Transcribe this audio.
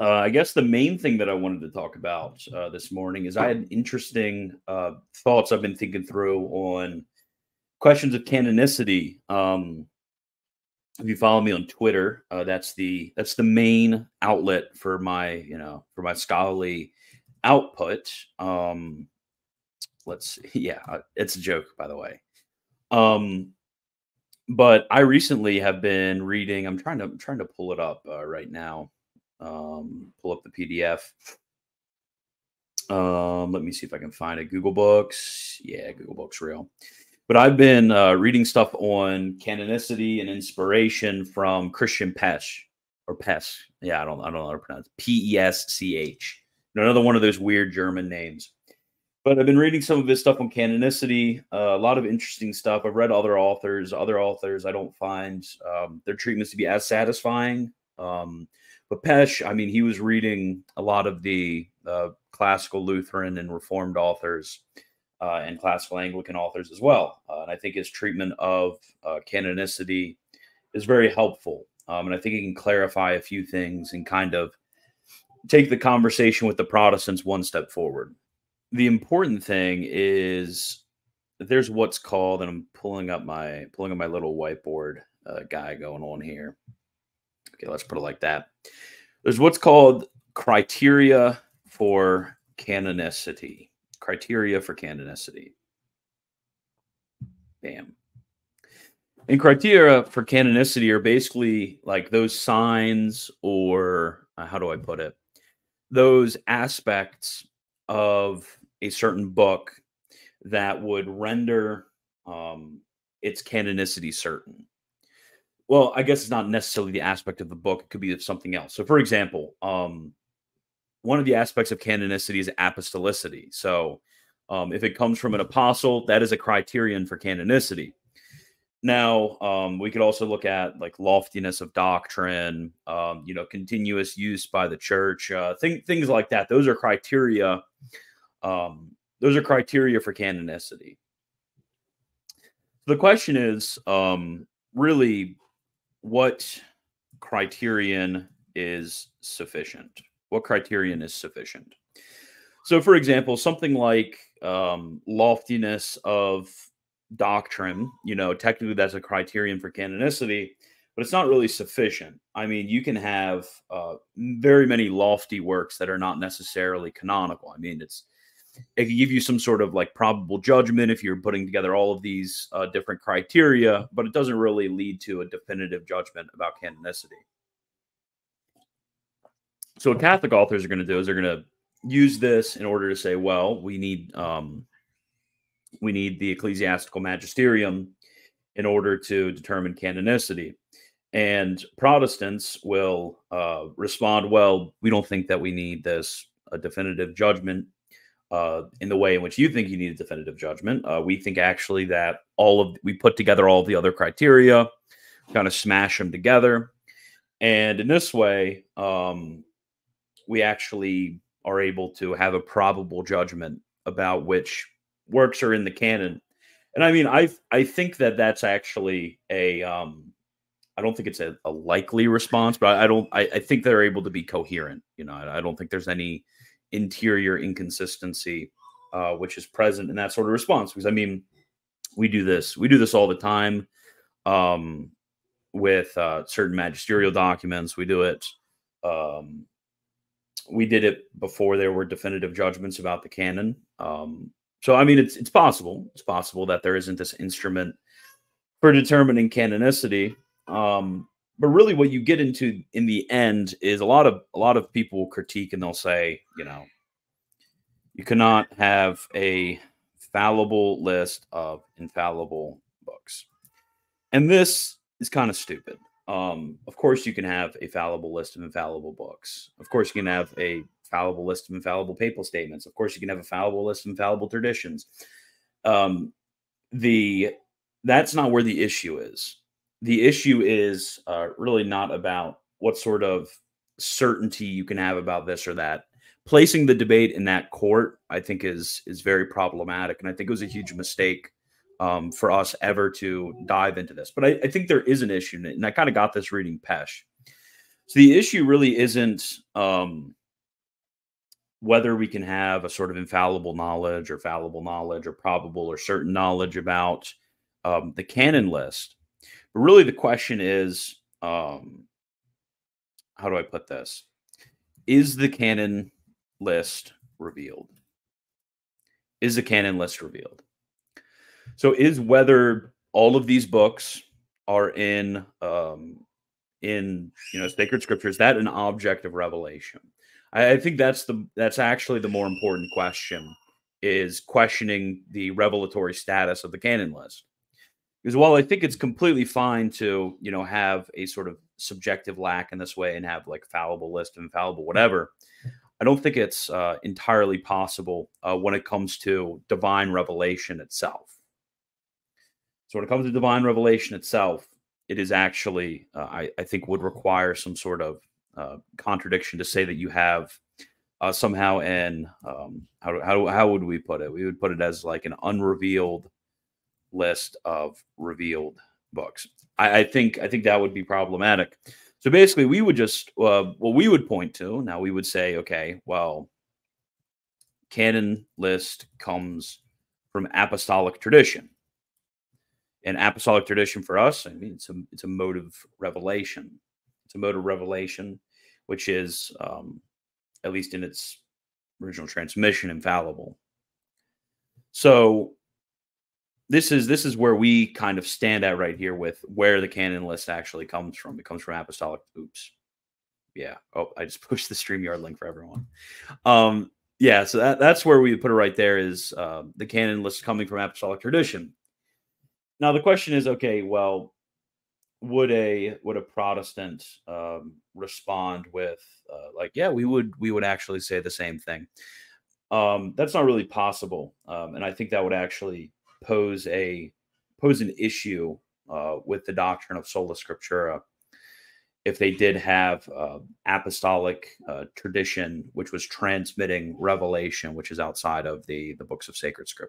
I guess the main thing that I wanted to talk about this morning is I had interesting thoughts I've been thinking through on questions of canonicity. If you follow me on Twitter, that's the main outlet for my for my scholarly output. Let's see, yeah, it's a joke, by the way. Um, but I recently have been reading. I'm trying to pull it up right now. Pull up the PDF. Let me see if I can find it. Google Books. Yeah, Google Books real. But I've been reading stuff on canonicity and inspiration from Christian Pesch or Pesch. Yeah, I don't know how to pronounce it. Pesch. Another one of those weird German names. But I've been reading some of his stuff on canonicity. A lot of interesting stuff. I've read other authors. Other authors, I don't find their treatments to be as satisfying. But Pesch, I mean, he was reading a lot of the classical Lutheran and Reformed authors and classical Anglican authors as well. And I think his treatment of canonicity is very helpful. And I think he can clarify a few things and kind of take the conversation with the Protestants one step forward. The important thing is that there's what's called, and I'm pulling up my little whiteboard guy going on here. Okay, let's put it like that. There's what's called criteria for canonicity. Criteria for canonicity. Bam. And criteria for canonicity are basically like those signs, or how do I put it? Those aspects of a certain book that would render its canonicity certain. Well, I guess it's not necessarily the aspect of the book. It could be something else. So, for example, one of the aspects of canonicity is apostolicity. So, if it comes from an apostle, that is a criterion for canonicity. Now, we could also look at like loftiness of doctrine, continuous use by the church, things like that. Those are criteria. Those are criteria for canonicity. The question is really what criterion is sufficient? What criterion is sufficient? So, for example, something like loftiness of doctrine, technically that's a criterion for canonicity, but it's not really sufficient. I mean, you can have very many lofty works that are not necessarily canonical. I mean, it can give you some sort of like probable judgment if you're putting together all of these different criteria, but it doesn't really lead to a definitive judgment about canonicity. So what Catholic authors are going to do is they're going to use this in order to say, well, we need the ecclesiastical magisterium in order to determine canonicity. And Protestants will respond, well, we don't think that we need a definitive judgment in the way in which you think you need a definitive judgment. We think actually that we put together all of the other criteria, kind of smash them together. And in this way, we actually are able to have a probable judgment about which works are in the canon. And I mean, I think that that's actually I don't think it's a likely response, but I think they're able to be coherent. I don't think there's any interior inconsistency which is present in that sort of response. Because I mean, we do this all the time with certain magisterial documents. We do it. We did it before there were definitive judgments about the canon. So, I mean, it's possible. It's possible that there isn't this instrument for determining canonicity. But really what you get into in the end is a lot of people will critique and they'll say, you cannot have a fallible list of infallible books. And this is kind of stupid. Of course, you can have a fallible list of infallible books. Of course, you can have a fallible list of infallible papal statements. Of course, you can have a fallible list of infallible traditions. That's not where the issue is. The issue is really not about what sort of certainty you can have about this or that. Placing the debate in that court, I think, is very problematic, and I think it was a huge mistake for us ever to dive into this. But I think there is an issue in it, and I kind of got this reading Pesch. So the issue really isn't whether we can have a sort of infallible knowledge or fallible knowledge or probable or certain knowledge about the canon list. But really, the question is, how do I put this? Is the canon list revealed? Is the canon list revealed? So, is whether all of these books are in sacred scriptures, that an object of revelation? I think that's actually the more important question, is questioning the revelatory status of the canon list. Because while I think it's completely fine to have a sort of subjective lack in this way and have like fallible list, infallible whatever, I don't think it's entirely possible when it comes to divine revelation itself. So when it comes to divine revelation itself, it is actually, I think, would require some sort of contradiction to say that you have somehow an how would we put it? We would put it as like an unrevealed list of revealed books. I think that would be problematic. So basically, we would just what we would point to now. We would say, okay, well, canon list comes from apostolic tradition. And apostolic tradition for us, I mean, it's a mode of revelation. It's a mode of revelation, which is, at least in its original transmission, infallible. So this is where we kind of stand at right here with where the canon list actually comes from. It comes from apostolic. Oops. Yeah. Oh, I just pushed the StreamYard link for everyone. Yeah. So that's where we put it right there, is the canon list coming from apostolic tradition. Now the question is, okay, well, would a Protestant respond with like, yeah, we would actually say the same thing? That's not really possible, and I think that would actually pose an issue with the doctrine of sola scriptura if they did have apostolic tradition, which was transmitting revelation, which is outside of the books of sacred scripture.